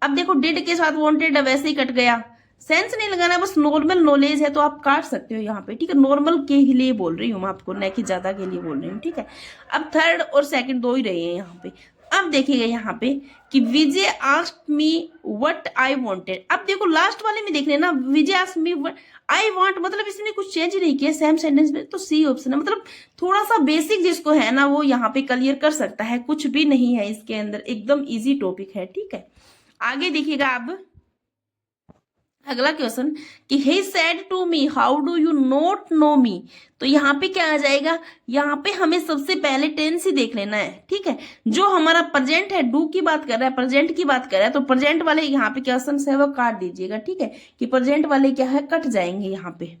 अब देखो डिड के साथ वांटेड वैसे ही कट गया, सेंस नहीं लगाना, बस नॉर्मल नॉलेज है तो आप काट सकते हो यहाँ पे, ठीक है। नॉर्मल के लिए बोल रही हूँ मैं आपको, न कि ज्यादा के लिए बोल रही हूँ, ठीक है। अब थर्ड और सेकंड दो ही रहे हैं यहाँ पे। अब देखिएगा यहाँ पे कि Vijay asked me what I wanted. अब देखो लास्ट वाले में देख लेना, Vijay asked me what I want, मतलब इसने कुछ चेंज नहीं किया सेम सेंटेंस में, तो सी ऑप्शन है। मतलब थोड़ा सा बेसिक जिसको है ना वो यहाँ पे क्लियर कर सकता है, कुछ भी नहीं है इसके अंदर, एकदम इजी टॉपिक है, ठीक है। आगे देखिएगा अब अगला क्वेश्चन कि he said to me how do you not know me। तो यहाँ पे क्या आ जाएगा, यहाँ पे हमें सबसे पहले टेंस ही देख लेना है, ठीक है। जो हमारा प्रेजेंट है, डू की बात कर रहा है, प्रेजेंट की बात कर रहा है, तो प्रेजेंट वाले यहाँ पे क्वेश्चन है वो काट दीजिएगा, ठीक है। कि प्रेजेंट वाले क्या है, कट जाएंगे यहाँ पे।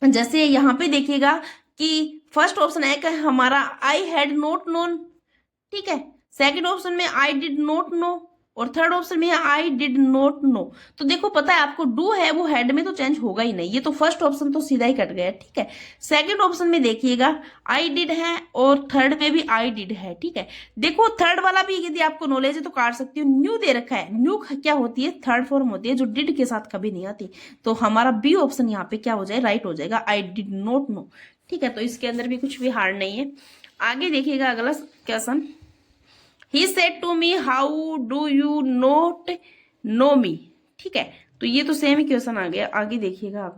जैसे यहाँ पे देखिएगा कि फर्स्ट ऑप्शन है कि हमारा आई हैड नॉट नोन, ठीक है। सेकंड ऑप्शन में आई डिड नॉट नो, और थर्ड ऑप्शन में है आई डिड नॉट नो। तो देखो पता है आपको डू है वो हेड में तो चेंज होगा ही नहीं, ये तो फर्स्ट ऑप्शन तो सीधा ही कट गया, ठीक है। सेकंड ऑप्शन में देखिएगा आई डिड है और थर्ड में भी आई डिड है, ठीक है। देखो थर्ड वाला भी यदि आपको नॉलेज है तो काट सकती हो, न्यू दे रखा है, न्यू क्या होती है, थर्ड फॉर्म होती है जो डिड के साथ कभी नहीं आती। तो हमारा बी ऑप्शन यहाँ पे क्या हो जाए, राइट हो जाएगा, आई डिड नॉट नो, ठीक है। तो इसके अंदर भी कुछ भी हार्ड नहीं है। आगे देखिएगा अगला question, he said to me how do you not know me, ठीक है। तो ये तो सेम ही क्वेश्चन आ गया। आगे देखिएगा आप,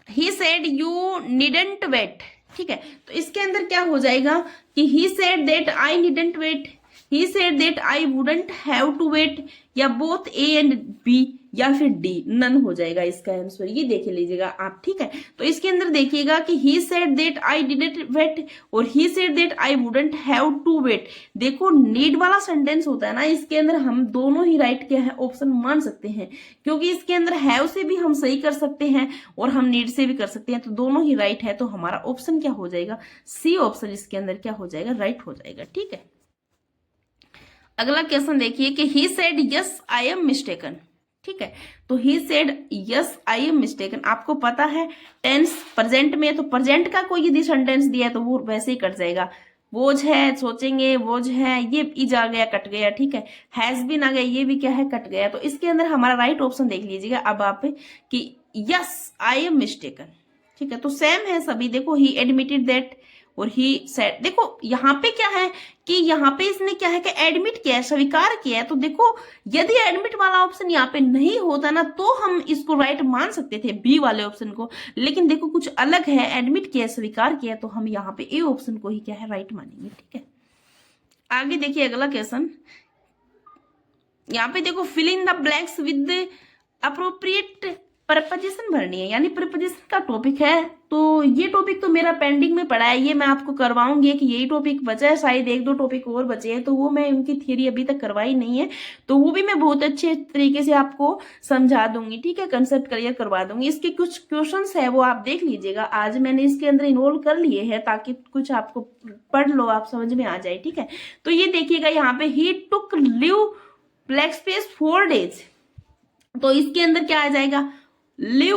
he said you needn't wait, ठीक है। तो इसके अंदर क्या हो जाएगा कि he said that I needn't wait, he said that I wouldn't have to wait, या बोथ ए एंड बी, या फिर डी, नन हो जाएगा इसका आंसर, ये देख लीजिएगा आप, ठीक है। तो इसके अंदर देखिएगा कि he said that I didn't wait और he said that I wouldn't have to wait. देखो नीड वाला सेंटेंस होता है ना, इसके अंदर हम दोनों ही राइट क्या है ऑप्शन मान सकते हैं, क्योंकि इसके अंदर हैव से भी हम सही कर सकते हैं और हम नीड से भी कर सकते हैं, तो दोनों ही राइट है। तो हमारा ऑप्शन क्या हो जाएगा, सी ऑप्शन इसके अंदर क्या हो जाएगा, राइट हो जाएगा, ठीक है। अगला क्वेश्चन देखिए कि he said yes I am mistaken, ठीक है। तो he said yes I am mistaken, आपको पता है टेंस प्रेजेंट में, तो प्रेजेंट का कोई यदि सेंटेंस दिया है तो वो वैसे ही कट जाएगा। वोज है, सोचेंगे, वोज है, ये इज आ गया, कट गया, ठीक है। हैज बीन आ गया, ये भी क्या है, कट गया। तो इसके अंदर हमारा राइट ऑप्शन देख लीजिएगा अब आप कि यस आई एम मिस्टेकन, ठीक है। तो सेम है सभी, देखो ही एडमिटेड दैट और ही सेड, देखो यहाँ पे क्या है कि यहाँ पे इसने क्या है कि एडमिट किया है, स्वीकार किया है। तो देखो यदि एडमिट वाला ऑप्शन यहाँ पे नहीं होता ना तो हम इसको राइट मान सकते थे बी वाले ऑप्शन को, लेकिन देखो कुछ अलग है, एडमिट किया, स्वीकार किया, तो हम यहाँ पे ए ऑप्शन को ही क्या है राइट मानेंगे, ठीक है। आगे देखिए अगला क्वेश्चन, यहाँ पे देखो fill in the blanks with appropriate preposition भरनी है, यानी प्रपोजिशन का टॉपिक है। तो ये टॉपिक तो मेरा पेंडिंग में पड़ा है, ये मैं आपको करवाऊंगी कि यही टॉपिक बचा है, शायद एक दो टॉपिक और बचे हैं, तो वो मैं उनकी थ्योरी अभी तक करवाई नहीं है, तो वो भी मैं बहुत अच्छे तरीके से आपको समझा दूंगी, ठीक है, कंसेप्ट क्लियर करवा दूंगी। इसके कुछ क्वेश्चंस है वो आप देख लीजिएगा, आज मैंने इसके अंदर इन्वॉल्व कर लिए हैं ताकि कुछ आपको पढ़ लो, आप समझ में आ जाए, ठीक है। तो ये देखिएगा यहाँ पे he took leave black space 4 days, तो इसके अंदर क्या आ जाएगा, leave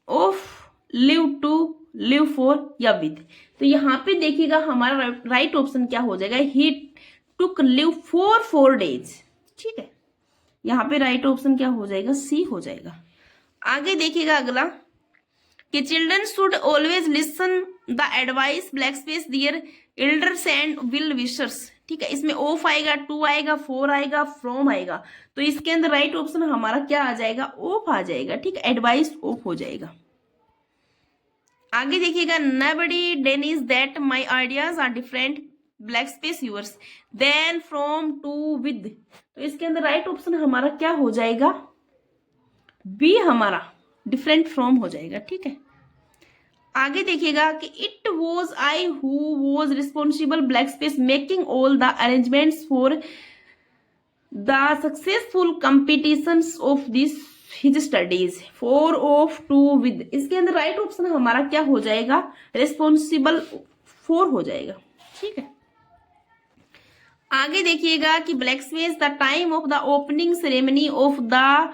of, leave to, leave for या विद। तो यहाँ पे देखिएगा हमारा राइट ऑप्शन क्या हो जाएगा, ही टुक लिव फॉर 4 days, ठीक है। यहाँ पे राइट ऑप्शन क्या हो जाएगा, सी हो जाएगा। आगे देखिएगा अगला कि children should always listen the advice black space their elders and well wishers, ठीक है। इसमें ऑफ आएगा, टू आएगा, फॉर आएगा, फ्रॉम आएगा, तो इसके अंदर राइट ऑप्शन हमारा क्या आ जाएगा, ऑफ आ जाएगा, ठीक है, एडवाइस ऑफ हो जाएगा। आगे देखिएगा nobody denies that my ideas are different black space yours than from to with, तो इसके अंदर राइट ऑप्शन हमारा क्या हो जाएगा, बी हमारा डिफरेंट फ्रॉम हो जाएगा, ठीक है। आगे देखिएगा कि it was I who was responsible black space making all the arrangements for the successful competitions of this his studies, for of to with, इसके अंदर राइट ऑप्शन हमारा क्या हो जाएगा, रिस्पॉन्सिबल फॉर हो जाएगा, ठीक है। आगे देखिएगा कि black space the time of the opening ceremony of the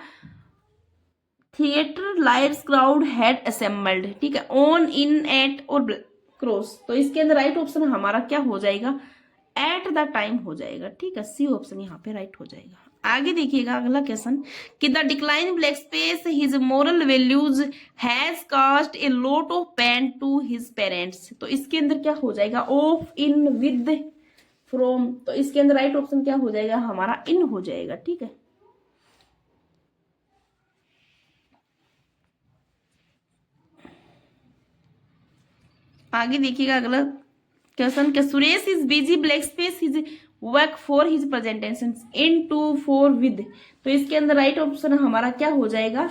theatre lights crowd had assembled, ठीक है, ऑन, इन, एट और क्रॉस, तो इसके अंदर राइट ऑप्शन हमारा क्या हो जाएगा, एट द टाइम हो जाएगा, ठीक है, सी ऑप्शन यहाँ पे राइट हो जाएगा। आगे देखिएगा अगला क्वेश्चन कि the decline black space his moral values has cost a lot of pain to his parents, तो इसके अंदर क्या हो जाएगा, ऑफ, इन, विद, फ्रॉम, तो इसके अंदर राइट ऑप्शन क्या हो जाएगा हमारा, इन हो जाएगा, ठीक है। आगे देखिएगा अगला क्वेश्चन के Suresh is busy black space his work for his presentation in to for with, तो इसके अंदर राइट ऑप्शन हमारा क्या हो जाएगा,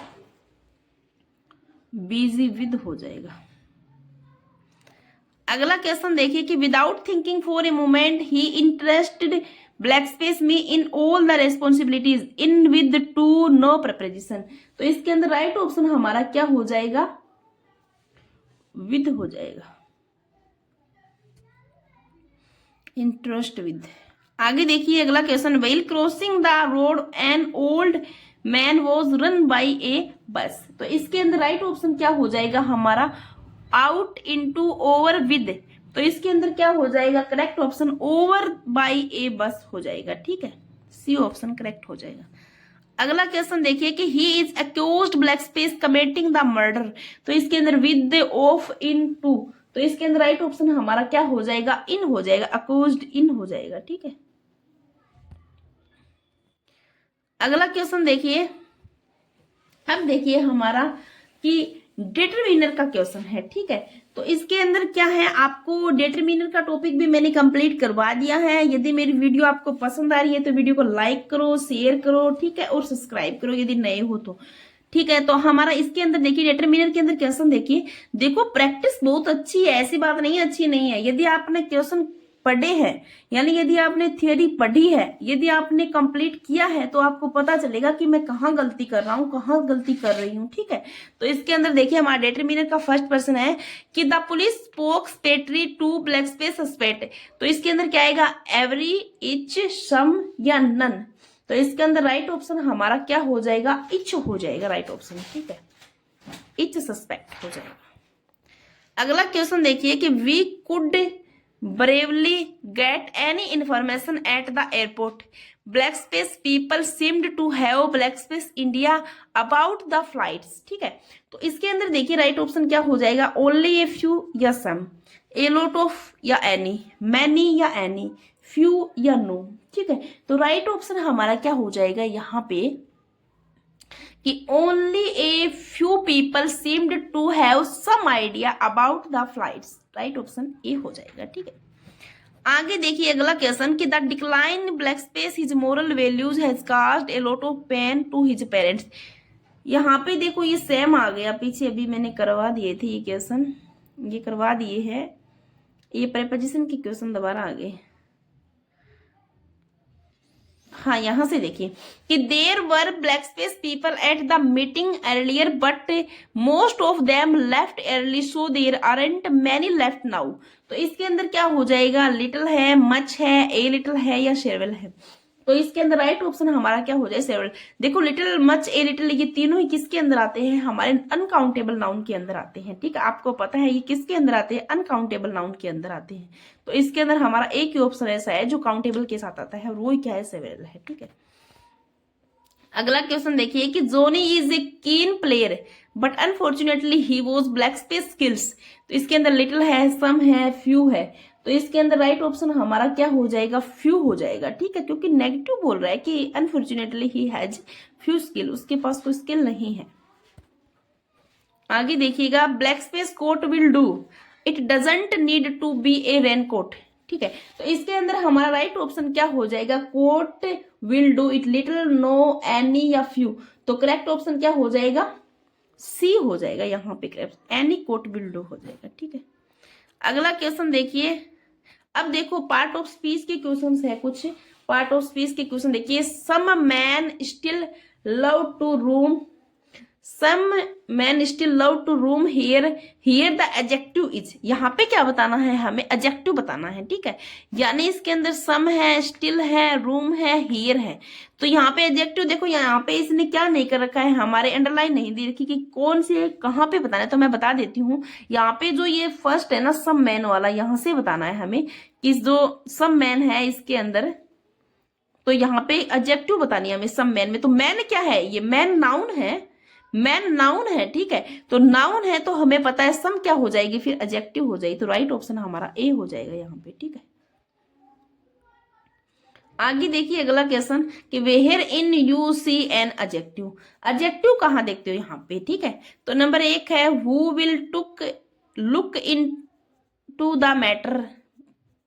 बिजी विद हो जाएगा। अगला क्वेश्चन देखिए कि without thinking for a moment he interested black space में in all the responsibilities in with to no proposition, तो इसके अंदर राइट ऑप्शन हमारा क्या हो जाएगा, विद हो जाएगा। Interest with. आगे देखिए अगला question, while crossing the road an old man was run by a bus. तो इसके अंदर राइट ऑप्शन क्या हो जाएगा हमारा, आउट इनटू ओवर विद। तो इसके अंदर क्या हो जाएगा, correct option over by a बस हो जाएगा। ठीक है, सी ऑप्शन करेक्ट हो जाएगा। अगला क्वेश्चन देखिए कि he is accused black space committing the murder. तो इसके अंदर विद ऑफ इन टू, तो इसके अंदर राइट ऑप्शन हमारा क्या हो जाएगा, इन हो जाएगा, अक्यूज्ड इन हो जाएगा। ठीक है, अगला क्वेश्चन देखिए, अब देखिए हमारा कि डिटरमिनर का क्वेश्चन है। ठीक है, तो इसके अंदर क्या है, आपको डिटरमिनर का टॉपिक भी मैंने कंप्लीट करवा दिया है। यदि मेरी वीडियो आपको पसंद आ रही है तो वीडियो को लाइक करो, शेयर करो, ठीक है, और सब्सक्राइब करो यदि नए हो तो। ठीक है, तो हमारा इसके अंदर देखिए डिटरमिनर के अंदर क्वेश्चन देखिए, देखो प्रैक्टिस बहुत अच्छी है, ऐसी बात नहीं है अच्छी नहीं है। यदि आपने क्वेश्चन पढ़े हैं, यानी यदि आपने थियोरी पढ़ी है, यदि आपने कंप्लीट किया है, तो आपको पता चलेगा कि मैं कहाँ गलती कर रहा हूँ, कहाँ गलती कर रही हूँ। ठीक है, तो इसके अंदर देखिए हमारा डिटरमिनर का फर्स्ट पर्सन है कि द पुलिस स्पोक पेट्री टू ब्लैक स्पेस सस्पेक्ट। तो इसके अंदर क्या आएगा, एवरी, इच, सम या नन। तो इसके अंदर राइट ऑप्शन हमारा क्या हो जाएगा, इच हो जाएगा राइट ऑप्शन। ठीक है, इच सस्पेक्ट हो जाएगा। अगला क्वेश्चन देखिए कि we could bravely get any information at the airport. Black space people seemed to have black space India about the flights. ठीक है, तो इसके अंदर देखिए राइट ऑप्शन क्या हो जाएगा, only a few या some, a lot of या any, many या any, few या no। ठीक है, तो राइट ऑप्शन हमारा क्या हो जाएगा यहाँ पे कि only a few people seemed to have some idea about the flights। Right option A हो जाएगा। ठीक है, आगे देखिए अगला क्वेश्चन कि the decline black space his moral values has caused a lot of pain to his parents. यहाँ पे देखो ये सेम आ गया, पीछे अभी मैंने करवा दिए थे ये क्वेश्चन, ये करवा दिए हैं, ये प्रीपोजिशन के क्वेश्चन दोबारा आ गए। हाँ, यहां से देखिए कि there were black space people at the meeting earlier but most of them left early so there aren't many left now. तो इसके अंदर क्या हो जाएगा, लिटिल है, मच है, ए लिटिल है या सेवरल है। तो इसके अंदर राइट ऑप्शन हमारा क्या हो जाए, सेवरल। देखो लिटिल, मच, ए लिटिल ये तीनों ही किसके अंदर आते हैं, हमारे अनकाउंटेबल नाउन के अंदर आते हैं। ठीक है, आपको पता है ये किसके अंदर आते हैं, अनकाउंटेबल नाउन के अंदर आते हैं। तो इसके अंदर हमारा एक ही ऑप्शन ऐसा है जो काउंटेबल के साथ आता है, और वो क्या है, सेवरल है। ठीक है, अगला क्वेश्चन देखिए कि जोनी इज ए कीन player but unfortunately he was black space skills. तो इसके अंदर लिटिल है, सम है, फ्यू है। तो इसके अंदर राइट ऑप्शन हमारा क्या हो जाएगा, फ्यू हो जाएगा। ठीक है, क्योंकि नेगेटिव बोल रहा है कि unfortunately he has few skill, उसके पास कोई स्किल नहीं है। आगे देखिएगा, black space coat will do, it doesn't need to be a rain coat. ठीक है, तो इसके अंदर हमारा राइट ऑप्शन क्या हो जाएगा, quote will do, it little, no, any या फ्यू। तो करेक्ट ऑप्शन क्या हो जाएगा, सी हो जाएगा यहाँ पे correct, any quote will do हो जाएगा। ठीक है, अगला क्वेश्चन देखिए, अब देखो पार्ट ऑफ स्पीच के क्वेश्चंस है, कुछ पार्ट ऑफ स्पीच के क्वेश्चन देखिए। Some man still love to room, some man still love to room here, here the adjective is. यहाँ पे क्या बताना है, हमें एडजेक्टिव बताना है। ठीक है, यानी इसके अंदर सम है, स्टिल है, रूम है, हियर है। तो यहाँ पे एडजेक्टिव देखो, यहाँ पे इसने क्या नहीं कर रखा है, हमारे अंडरलाइन नहीं दे रखी कि कौन से कहाँ पे बताना है। तो मैं बता देती हूँ, यहाँ पे जो ये फर्स्ट है ना सम मैन वाला, यहाँ से बताना है हमें कि जो सम मैन है इसके अंदर, तो यहाँ पे एडजेक्टिव बतानी है हमें सम मैन में। तो मैन क्या है, ये मैन नाउन है, मैन नाउन है। ठीक है, तो नाउन है तो हमें पता है सम क्या हो जाएगी, फिर एडजेक्टिव हो जाएगी। तो राइट ऑप्शन हमारा ए हो जाएगा यहाँ पे। ठीक है, आगे देखिए अगला क्वेश्चन कि where in you see an adjective. Adjective कहाँ देखते हो यहाँ पे। ठीक है, तो नंबर 1 है who will took look in to the matter.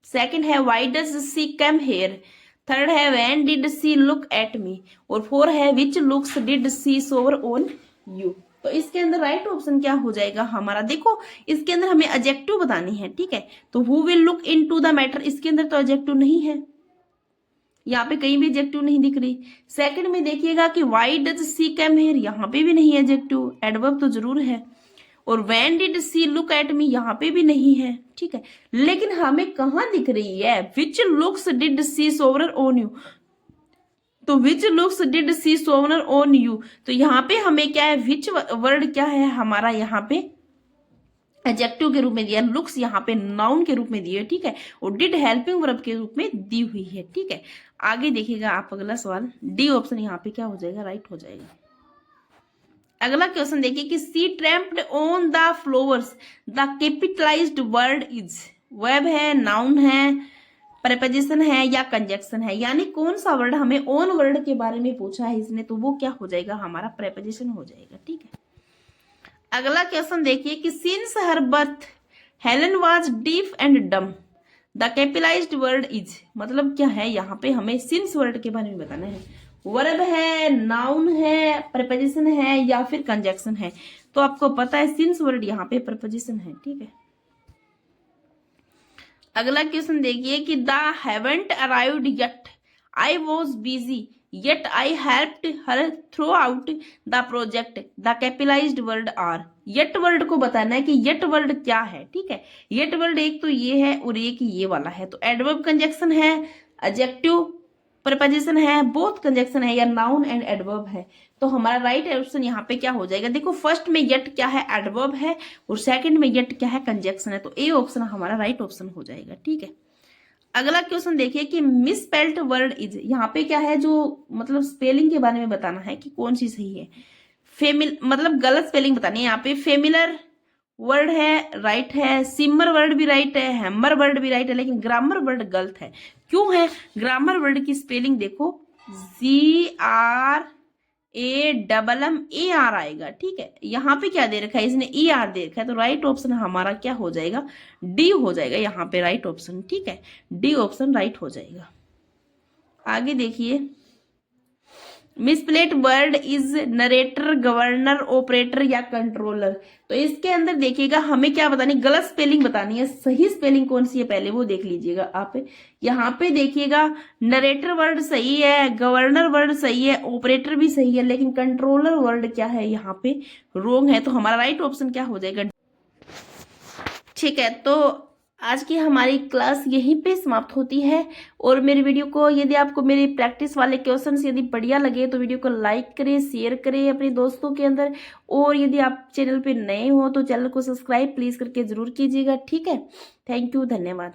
Second है why does she come here. Third है when did she look at me. और 4 है which looks did she shower on you. तो इसके अंदर राइट ऑप्शन क्या हो जाएगा हमारा, देखो इसके अंदर हमें एडजेक्टिव बतानी है। ठीक है, तो who will look in to the matter, इसके अंदर तो एडजेक्टिव नहीं है, यहाँ पे कहीं भी एडजेक्टिव नहीं दिख रही। सेकंड में देखिएगा कि why does she come here, यहाँ पे भी नहीं एडजेक्टिव, एडवर्ब तो जरूर है। और when did she look at me यहाँ पे भी नहीं है, ठीक है। लेकिन हमें कहाँ दिख रही है, which looks did she shower on you, तो which looks did she shower on you, तो यहाँ पे हमें क्या है, विच वर्ड क्या है हमारा यहाँ पे एडजेक्टिव के रूप में दिया, लुक्स यहाँ पे नाउन के रूप में दिए, ठीक है, और डिड हेल्पिंग वर्ब के रूप में दी हुई है, ठीक है। आगे देखिएगा आप अगला सवाल, डी ऑप्शन यहाँ पे क्या हो जाएगा, राइट हो जाएगा। अगला क्वेश्चन देखिए कि she tramped on the flowers, the capitalized word is, verb है, नाउन है, प्रीपोजिशन है या कंजक्शन है, यानी कौन सा वर्ड, हमें ऑन वर्ड के बारे में पूछा है इसने, तो वो क्या हो जाएगा, हमारा प्रीपोजिशन हो जाएगा, ठीक है। अगला क्वेश्चन देखिए कि since her birth Helen was deaf and डम, द कैपिटलाइज्ड वर्ड इज, मतलब क्या है, यहाँ पे हमें सिंस वर्ड के बारे में बताना है, वर्ब है, नाउन है, प्रीपोजिशन है या फिर कंजक्शन है, तो आपको पता है सिंस वर्ड यहाँ पे प्रीपोजिशन है, ठीक है। अगला क्वेश्चन देखिए कि the haven't arrived yet, I was busy yet I helped her throughout the project, the capitalized word are, yet word को बताना है कि येट वर्ड क्या है, ठीक है। येट वर्ड एक तो ये है और एक ये वाला है, तो एडवर्ब कंजक्शन है, एडजेक्टिव प्रीपोजिशन है, बोथ कंजक्शन है या नाउन एंड एडवर्ब है, तो हमारा राइट ऑप्शन यहाँ पे क्या हो जाएगा, देखो फर्स्ट में येट क्या है, एडवर्ब है, और सेकंड में येट क्या है, कंजक्शन है, तो ए ऑप्शन हमारा राइट ऑप्शन हो जाएगा, ठीक है। अगला क्वेश्चन देखिए कि मिसस्पेल्ड वर्ड इज, यहाँ पे क्या है, जो मतलब स्पेलिंग के बारे में बताना है कि कौन सी सही है, मतलब गलत स्पेलिंग बतानी है, यहाँ पे फेमिलर वर्ड है, राइट है, सिमर वर्ड भी राइट है, हैमर वर्ड भी राइट है, लेकिन ग्रामर वर्ड गलत है, क्यों है, ग्रामर वर्ड की स्पेलिंग देखो, GRAMMAR आएगा, ठीक है। यहाँ पे क्या दे रखा है, इसने ER दे रखा है, तो राइट ऑप्शन हमारा क्या हो जाएगा, डी हो जाएगा यहाँ पे राइट ऑप्शन, ठीक है, डी ऑप्शन राइट हो जाएगा। आगे देखिए, misspelt word is narrator, governor, operator या कंट्रोलर, तो इसके अंदर देखिएगा हमें क्या बतानी, गलत स्पेलिंग बतानी है, सही स्पेलिंग कौन सी है पहले वो देख लीजिएगा आप। यहाँ पे देखिएगा नरेटर वर्ड सही है, गवर्नर वर्ड सही है, ऑपरेटर भी सही है, लेकिन कंट्रोलर वर्ड क्या है यहाँ पे रोंग है, तो हमारा राइट ऑप्शन क्या हो जाएगा, ठीक है। तो आज की हमारी क्लास यहीं पे समाप्त होती है, और मेरी वीडियो को यदि आपको मेरे प्रैक्टिस वाले क्वेश्चंस यदि बढ़िया लगे तो वीडियो को लाइक करें, शेयर करें अपने दोस्तों के अंदर, और यदि आप चैनल पे नए हो तो चैनल को सब्सक्राइब प्लीज करके जरूर कीजिएगा, ठीक है। थैंक यू, धन्यवाद।